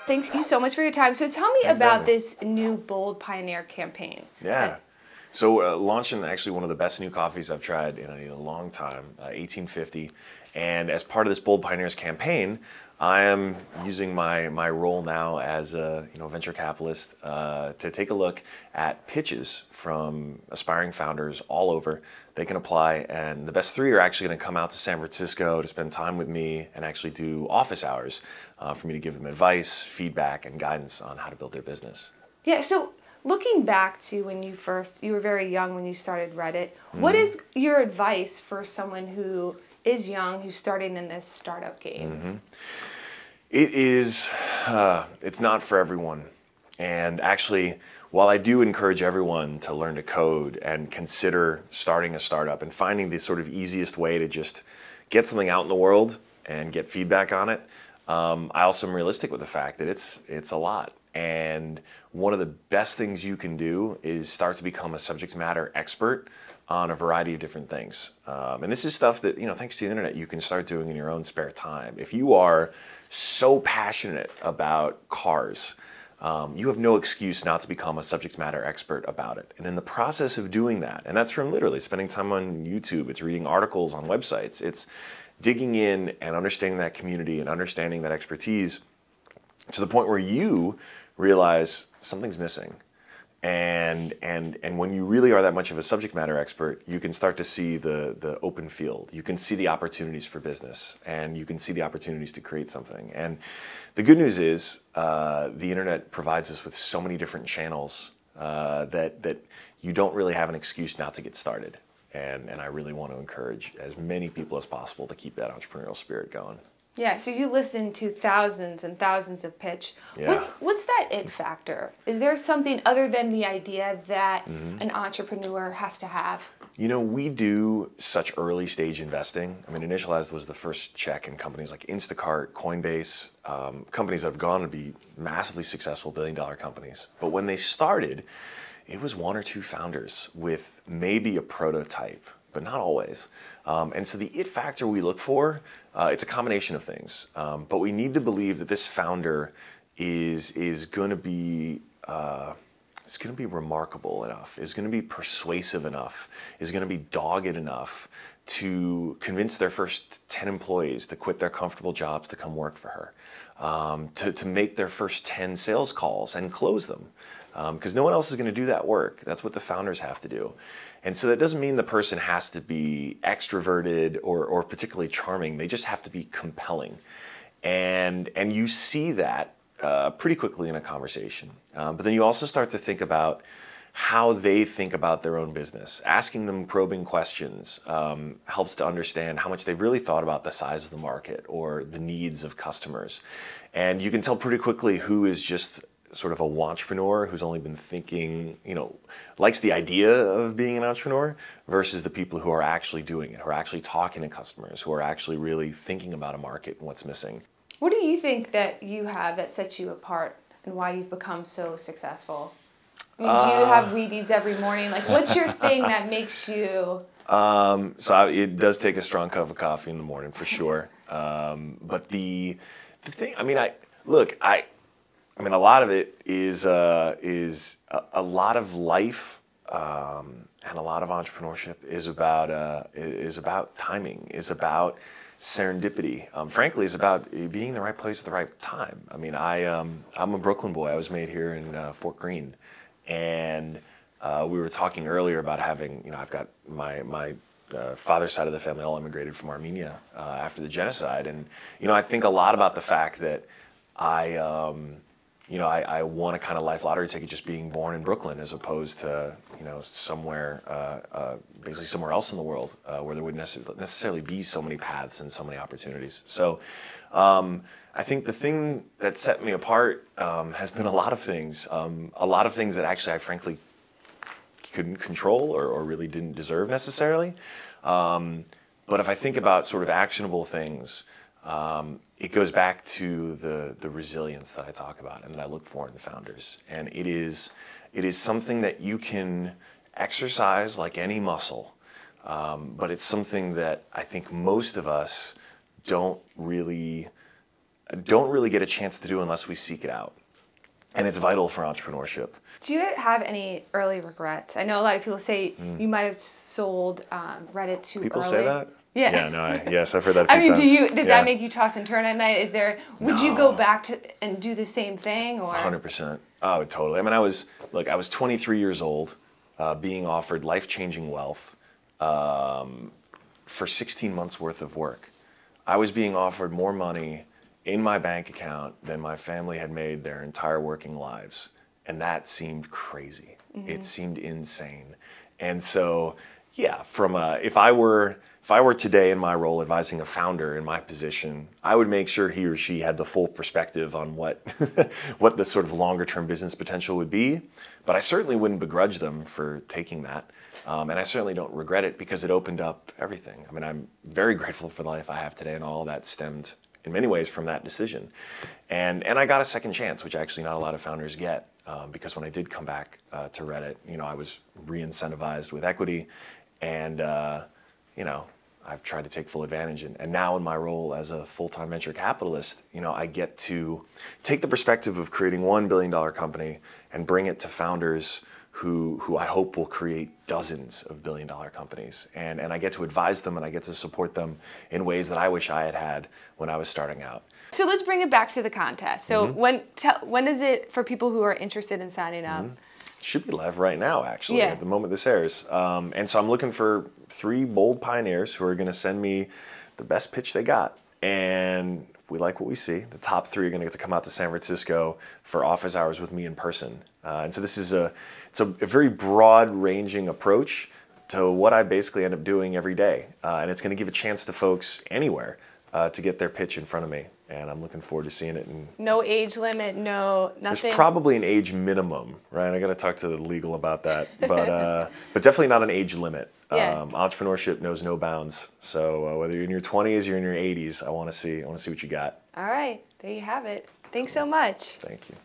Thank you so much for your time. So tell me Thanks for having about me. this new Bold Pioneer campaign. Yeah. So launching actually one of the best new coffees I've tried in a long time, 1850. And as part of this Bold Pioneers campaign, I am using my role now as a venture capitalist to take a look at pitches from aspiring founders all over. They can apply, and the best three are actually going to come out to San Francisco to spend time with me and actually do office hours for me to give them advice, feedback, and guidance on how to build their business. Yeah, so looking back to when you were very young when you started Reddit, what is your advice for someone who is young, who's starting in this startup game? It is, it's not for everyone. And actually, while I do encourage everyone to learn to code and consider starting a startup and finding the sort of easiest way to just get something out in the world and get feedback on it, I also am realistic with the fact that it's a lot. And one of the best things you can do is start to become a subject matter expert on a variety of different things. And this is stuff that, thanks to the internet, you can start doing in your own spare time. If you are so passionate about cars, you have no excuse not to become a subject matter expert about it. And in the process of doing that, and that's from literally spending time on YouTube, it's reading articles on websites, it's digging in and understanding that community and understanding that expertise to the point where you realize something's missing. And when you really are that much of a subject matter expert, you can start to see the open field. You can see the opportunities for business, and you can see the opportunities to create something. And the good news is the internet provides us with so many different channels that you don't really have an excuse not to get started. And I really want to encourage as many people as possible to keep that entrepreneurial spirit going. Yeah, so you listen to thousands and thousands of pitch. Yeah. What's that it factor? Is there something other than the idea that an entrepreneur has to have? We do such early stage investing. I mean, Initialized was the first check in companies like Instacart, Coinbase, companies that have gone to be massively successful billion-dollar companies. But when they started, it was one or two founders with maybe a prototype, but not always. And so the it factor we look for, it's a combination of things. But we need to believe that this founder is going to be remarkable enough, is going to be persuasive enough, is going to be dogged enough to convince their first 10 employees to quit their comfortable jobs to come work for her, to make their first 10 sales calls and close them. Because no one else is going to do that work. That's what the founders have to do. And so that doesn't mean the person has to be extroverted or particularly charming. They just have to be compelling. And you see that pretty quickly in a conversation. But then you also start to think about how they think about their own business. Asking them probing questions helps to understand how much they've really thought about the size of the market or the needs of customers. And you can tell pretty quickly who is just sort of a wantrepreneur who's only been thinking, likes the idea of being an entrepreneur versus the people who are actually doing it, who are actually talking to customers, who are actually really thinking about a market and what's missing. What do you think that you have that sets you apart and why you've become so successful? I mean, do you have Wheaties every morning? Like, what's your thing that makes you... It does take a strong cup of coffee in the morning for sure. But the thing, a lot of it is a lot of life and a lot of entrepreneurship is about timing, is about serendipity. Frankly, is about being in the right place at the right time. I mean, I'm a Brooklyn boy. I was made here in Fort Greene, and we were talking earlier about having, I've got my father's side of the family all immigrated from Armenia after the genocide, and I think a lot about the fact that I won a kind of life lottery ticket just being born in Brooklyn as opposed to, somewhere, basically somewhere else in the world where there wouldn't necessarily be so many paths and so many opportunities. So I think the thing that set me apart has been a lot of things that actually I frankly couldn't control or really didn't deserve necessarily. But if I think about sort of actionable things, it goes back to the resilience that I talk about and that I look for in the founders. And it is something that you can exercise like any muscle, but it's something that I think most of us don't really don't really get a chance to do unless we seek it out. And it's vital for entrepreneurship. Do you have any early regrets? I know a lot of people say you might have sold Reddit too early. People say that? Yeah. Yeah, no, yes, I've heard that a few times. Does that make you toss and turn at night? Would you go back to and do the same thing, or? 100%. Oh, totally. I mean, I was 23 years old, being offered life-changing wealth for 16 months worth of work. I was being offered more money in my bank account than my family had made their entire working lives. And that seemed crazy. It seemed insane. And so, yeah, if I were today in my role advising a founder in my position, I would make sure he or she had the full perspective on what what the sort of longer term business potential would be. But I certainly wouldn't begrudge them for taking that. And I certainly don't regret it because it opened up everything. I mean, I'm very grateful for the life I have today, and all that stemmed in many ways from that decision. And I got a second chance, which actually not a lot of founders get. Because when I did come back to Reddit, I was re-incentivized with equity, and I've tried to take full advantage. And now in my role as a full-time venture capitalist, I get to take the perspective of creating $1 billion company and bring it to founders who I hope will create dozens of billion-dollar companies. And I get to advise them, and I get to support them in ways that I wish I had had when I was starting out. So let's bring it back to the contest. So when is it for people who are interested in signing up? It should be live right now, actually, Yeah. at the moment this airs. And so I'm looking for 3 bold pioneers who are going to send me the best pitch they got. And if we like what we see, the top 3 are going to get to come out to San Francisco for office hours with me in person. And so this is it's a very broad-ranging approach to what I basically end up doing every day. And it's going to give a chance to folks anywhere to get their pitch in front of me. And I'm looking forward to seeing it. And no age limit, nothing? There's probably an age minimum, right? I got to talk to the legal about that. But definitely not an age limit. Yeah. Entrepreneurship knows no bounds. So whether you're in your 20s or you're in your 80s, I want to see what you got. All right, there you have it. Thanks so much. Thank you.